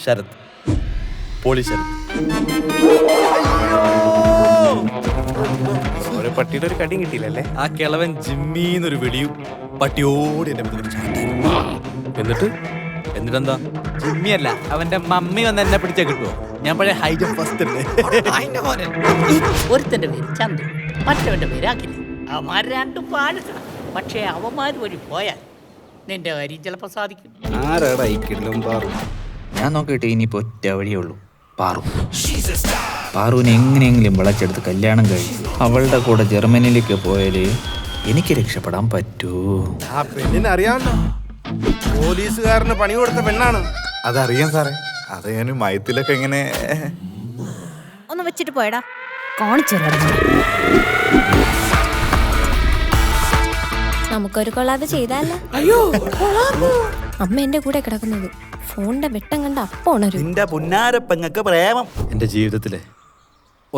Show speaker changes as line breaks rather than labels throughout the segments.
Sarath, poly Sarath.
ഒരു പട്ടിയുടെ ഒരു കടിയും കിട്ടിയില്ലല്ലേ?
ആ കിളവൻ ജിമ്മീന്നൊരു വെടിയും പട്ടിയോട് എന്റെ എന്നിട്ടെന്താ? ജിമ്മിയല്ല, അവന്റെ മമ്മി വന്ന് എന്നെ പിടിച്ചാ കിട്ടുമോ? ഞാൻ പഴയ ഹൈ ജമ്പ് ഫസ്റ്റ് അല്ലേ.
ഒരുത്തന്റെ പേര് ചന്തു, മറ്റവന്റെ പേര് അഖില. അവന്മാർ രണ്ടും പാഴക്കണം. പക്ഷേ അവന്മാർ വഴി പോയാൽ നിന്റെ കാര്യം ചിലപ്പോ സാധിക്കും.
ആരാടാ ഈ കിടലും പാറു? ഞാൻ നോക്കിയിട്ട് ഇനിയിപ്പോ ഒറ്റ വഴിയേ ഉള്ളൂ, പാറു. പാറുവിനെ എങ്ങനെയെങ്കിലും വിളച്ചെടുത്ത് കല്യാണം കഴിച്ചു അവളുടെ കൂടെ ജർമ്മനിയിലേക്ക് പോയാല് എനിക്ക് രക്ഷപ്പെടാൻ പറ്റൂ.
ആ പെണ്ണിനെ അറിയാമല്ലോ, പോലീസുകാരന് പണി കൊടുത്ത പെണ്ണാണ്.
അതറിയാം സാറേ. അത് ഞാൻ മയത്തിലൊക്കെ ഇങ്ങനെ
ഒന്ന് വെച്ചിട്ട് പോയടാ, കാണിച്ചു. നമുക്കൊരു കൊള്ളാതെ ചെയ്താലോ? അയ്യോ, അമ്മ എന്റെ കൂടെ കിടക്കുന്നത്. ഫോണിന്റെ വെട്ടം കണ്ട അപ്പൊ ഉണരും.
നിന്റെ പുന്നാരപ്പെങ്ങക്ക് പ്രേമം.
എന്റെ ജീവിതത്തിലെ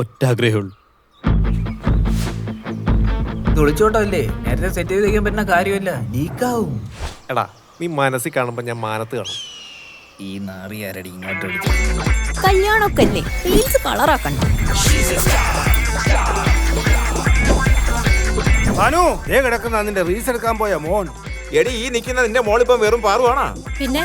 ഒറ്റ ആഗ്രഹമുള്ളൂ.
ഒളിച്ചോട്ടല്ലേ, നേരത്തെ സെറ്റ് ചെയ്ത് വയ്ക്കാൻ പറ്റുന്ന കാര്യമല്ല, ലീക്കാവും.
എടാ, നീ മനസ്സിൽ കാണുമ്പോ ഞാൻ മാനത്ത് കാണും.
ഈ നാറിയാരടി ഇങ്ങോട്ട് വിളിച്ചു.
കല്യാണമൊക്കെ അല്ലേ, റീൽസ് കളറാക്കണ്ട.
അനു, ദേ കിടക്കുന്ന നിന്റെ റീൽസ് എടുക്കാൻ പോയ മോൻ.
എടി, ഈ നിൽക്കുന്ന നിന്റെ മോളിപ്പം വെറും പാറുവാണോ?
പിന്നെ